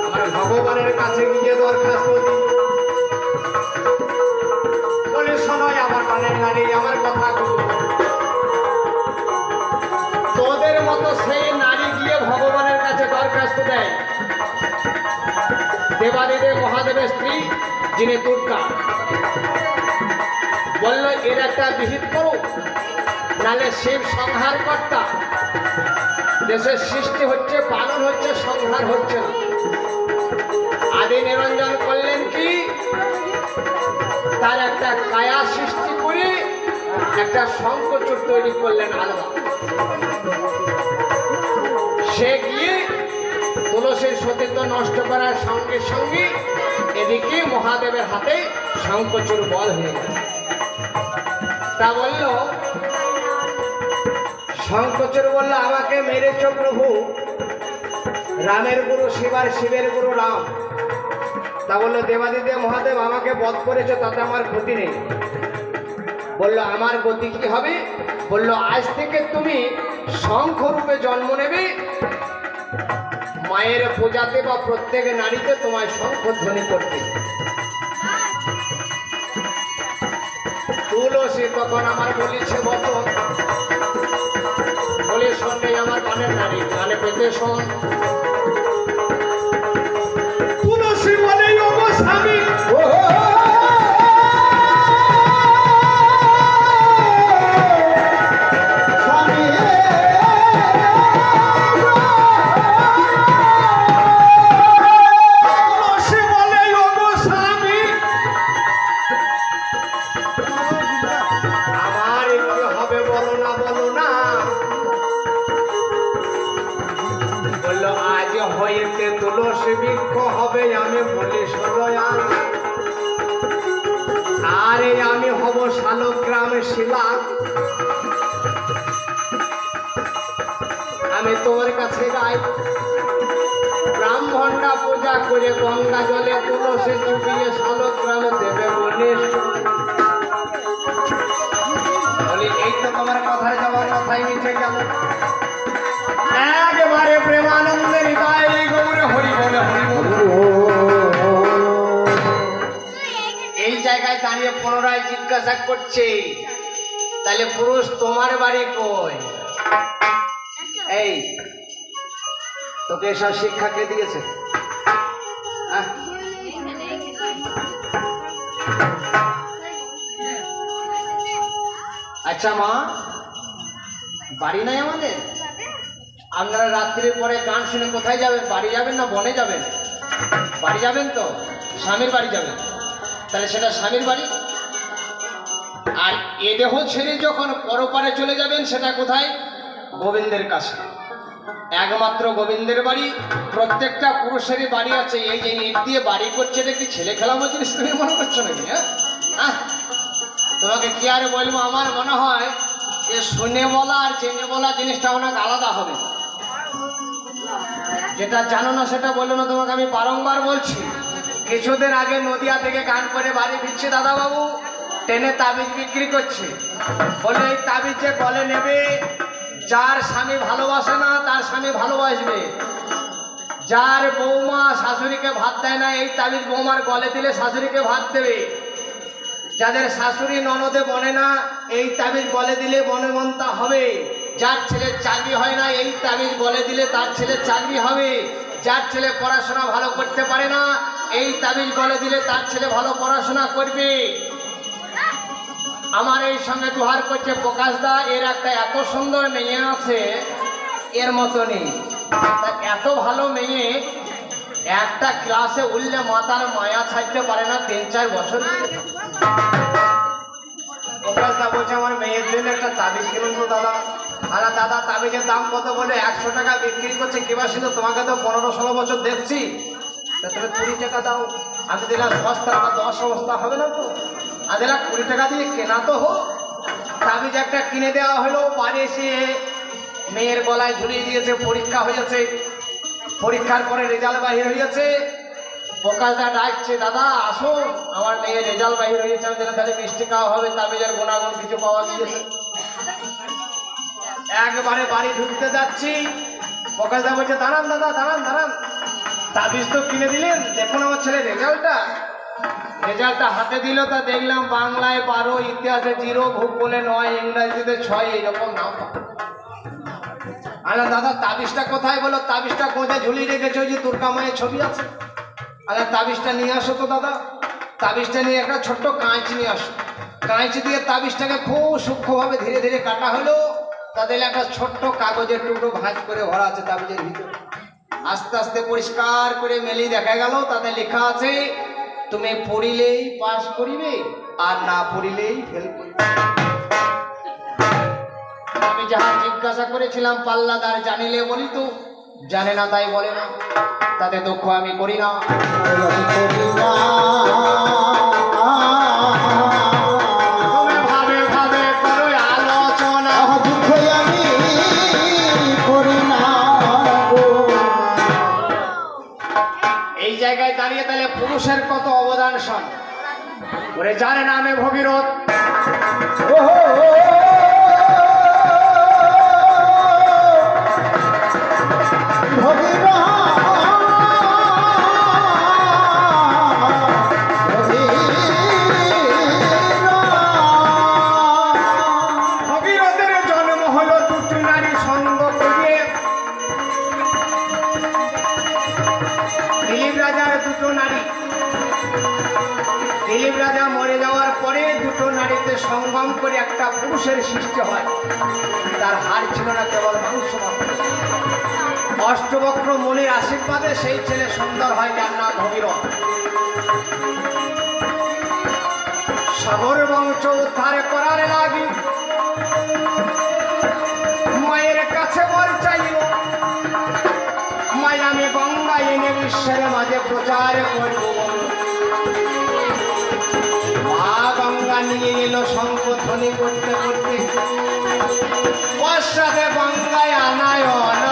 আমার ভগবানের কাছে গিয়ে দরখাস্ত দিই, বলে শোনোই আমার প্রাণের নারী, আমার কথাগুলো তোদের মতো সেই নারী গিয়ে ভগবানের কাছে দরখাস্ত দেয়, দেবাদিদেব মহাদেবের স্ত্রী যিনি দুর্গা, বলল এর একটা বিহিত করো, নালে শিব সংহার কর্তা, দেশের সৃষ্টি হচ্ছে, পালন হচ্ছে, সংহার হচ্ছে না। আদি নিরঞ্জন করলেন কি, তার একটা কায়া সৃষ্টি করে একটা শঙ্খচূড় তৈরি করলেন আলাদা। সে গিয়ে তুলসীর সতীত্ব নষ্ট করার সঙ্গে সঙ্গে এদিকে মহাদেবের হাতে শঙ্খচূড় বল হয়ে গেল। তা বলল, শঙ্খচূড় বলল আমাকে মেরেছ প্রভু, রামের গুরু শিবার, শিবের গুরু রাম। তা বললো দেবাদিদেব মহাদেব আমাকে বধ করেছ, তাতে আমার ক্ষতি নেই। বললো আমার গতি কি হবে? বললো আজ থেকে তুমি শঙ্খ রূপে জন্ম নেবে, মায়ের পূজাতে বা প্রত্যেক নারীতে তোমায় শঙ্খ ধ্বনি করতে। তুলসী তখন আমার বলেছে বচন, বলে শোনে আমার কানের নারী, কানে পেতে শোন। তুলসী বলে ও স্বামী, তুলসী বৃক্ষ হবে আমি বলি সদয়াল, আরে আমি হব শালগ্রামে শিলা। আমি তোমার কাছে গাই, ব্রাহ্মণরা পূজা করে গঙ্গা জলে তুলসী চুপিয়ে শালগ্রামে দেবে বলিস। বলি এই তো তোমার কথার যাওয়ার কথাই মিশে গেল। একেবারে প্রেমানন্দের হৃদয় গৌরে হরি বলে হরি বল। এই জায়গায় দাঁড়িয়ে পুনরায় জিজ্ঞাসা করছে, তাহলে পুরুষ তোমার বাড়ি কই? এই তোকে এসব শিক্ষা কে দিয়েছে? আচ্ছা মা, বাড়ি নাই আমাদের? আপনারা রাত্রির পরে গান শুনে কোথায় যাবেন? বাড়ি যাবেন না বনে যাবেন? বাড়ি যাবেন তো, স্বামীর বাড়ি যাবেন, তাহলে সেটা স্বামীর বাড়ি। আর এ দেহ ছেড়ে যখন পরপারে চলে যাবেন সেটা কোথায়? গোবিন্দের কাছে। একমাত্র গোবিন্দের বাড়ি। প্রত্যেকটা পুরুষেরই বাড়ি আছে। এই যে ইট দিয়ে বাড়ি করছে, এটা কি ছেলে খেলামো জিনিস তুমি মনে করছো নাকি? হ্যাঁ, তোমাকে কি আর বলবো, আমার মনে হয় যে শুনে বলা আর জেনে বলা জিনিসটা অনেক আলাদা হবে। যেটা জানো না সেটা বললো না, তোমাকে আমি বারংবার বলছি। কিছুদিন আগে নদিয়া থেকে গান করে বাড়ি ফিরছে দাদা বাবু, ট্রেনে তাবিজ বিক্রি করছে। বলে এই তাবিজ যে গলে নেবে, যার স্বামী ভালোবাসে না তার স্বামী ভালোবাসবে, যার বৌমা শাশুড়িকে ভাত দেয় না এই তাবিজ বৌমার গলে দিলে শাশুড়িকে ভাত দেবে, যাদের শাশুড়ি ননদে বনে না এই তাবিজ বলে দিলে বনমন্তা হবে, যার ছেলের চাকরি হয় না এই তাবিজ বলে দিলে তার ছেলের চাকরি হবে, যার ছেলে পড়াশোনা ভালো করতে পারে না এই তাবিজ বলে দিলে তার ছেলে ভালো পড়াশোনা করবে। আমার এই সঙ্গে দুহার করছে প্রকাশ দা, এর একটা এত সুন্দর মেয়ে আছে এর মতো নেই। এত ভালো মেয়ে একটা ক্লাসে উঠলে মাতার মায়া ছাড়তে পারে না 3-4 বছর। প্রকাশ দা বলছে আমার মেয়ের জন্য একটা তাবিজ কিনুন তো দাদা। আরে দাদা তাবিজের দাম কত? বলে 100 টাকা বিক্রি করছে। কিবা ছিল তোমাকে তো 15-16 বছর দেখছি, তুমি 20 টাকা দাও। আমি দিলাম সস্তা বা 10 অবস্থা হবে না তো, আমি দিলাম 20 টাকা দিয়ে কেনা তো হোক। তাবিজ একটা কিনে দেওয়া হলো, বাড়ি এসে মেয়ের গলায় ঝুলিয়ে দিয়েছে। পরীক্ষা হয়েছে, পরীক্ষার পরে রেজাল্ট বাহির হয়েছে। প্রকাশদা ডাকছে, দাদা আসো আমার মেয়ের রেজাল্ট বাহির হয়েছে। আমি দিলাম তাহলে মিষ্টি খাওয়া হবে, তাবিজের গুণাগুণ কিছু পাওয়া গিয়েছে। একবারে বাড়ি ঢুকতে যাচ্ছি, প্রকাশদা বলছে দাঁড়ান দাদা দাঁড়ান দাঁড়ান। তাবিজ তো কিনে দিলেন, দেখুন আমার ছেলে রেজাল্টটা হাতে দিল, তা দেখলাম বাংলায় 12, ইতিহাসে 0, ভূগোলে 9, ইংরেজিতে 6, এইরকম নাম। আরে দাদা তাবিজটা কোথায়? বলো তাবিজটা কোথায় ঝুলিয়ে রেখেছে, ওই যে দুর্গা মায়ের ছবি আছে। আরে তাবিজটা নিয়ে আসো তো দাদা। তাবিজটা নিয়ে একটা ছোট্ট কাঁচি নিয়ে আসো। কাঁচি দিয়ে তাবিজটাকে খুব সূক্ষ্মভাবে ধীরে ধীরে কাটা হলো। তাদের একটা ছোট্ট কাগজের টুকরো ভাঁজ করে ভরা আছে তাবিজের ভিতরে। আস্তে আস্তে পরিষ্কার করে মেলি দেখা গেল, তাতে লেখা আছে তুমি পড়িলেই পাস করিবে, আর না পড়িলেই ফেল করিবে। আমি যাহা জিজ্ঞাসা করেছিলাম পাল্লাদার জানিলে বলি তো, জানে না তাই বলে না, তাতে দুঃখ আমি করি না। তুমি ভাবে ভাবে করো আলোচনা, দুঃখ আমি করি না। এই জায়গায় দাঁড়িয়ে তাহলে পুরুষের কত অবদান শোন। ওরে জানে নামে ভগীরথ, ভগীরথের জন্ম হলো দুটো নারী সঙ্গ করে। দিলীপ রাজার দুটো নারী, দিলীপ রাজা মরে যাওয়ার পরে দুটো নারীতে সঙ্গম করে একটা পুরুষের সৃষ্টি হয়। তার হাড় ছিল না, কেবল মাংস মাত্র। অষ্টবক্র মনির আশীর্বাদে সেই ছেলে সুন্দর হয়, যার নাম ভগীরথ। সাগর বংশ উদ্ধার করার লাগি মায়ের কাছে বল চাইল, মায় আমি গঙ্গা এনে বিশ্বের মাঝে প্রচার করব। মা গঙ্গা নিয়ে গেল শঙ্খ ধ্বনি করতে করতে, পশ্চাতে গঙ্গায় আনায়ন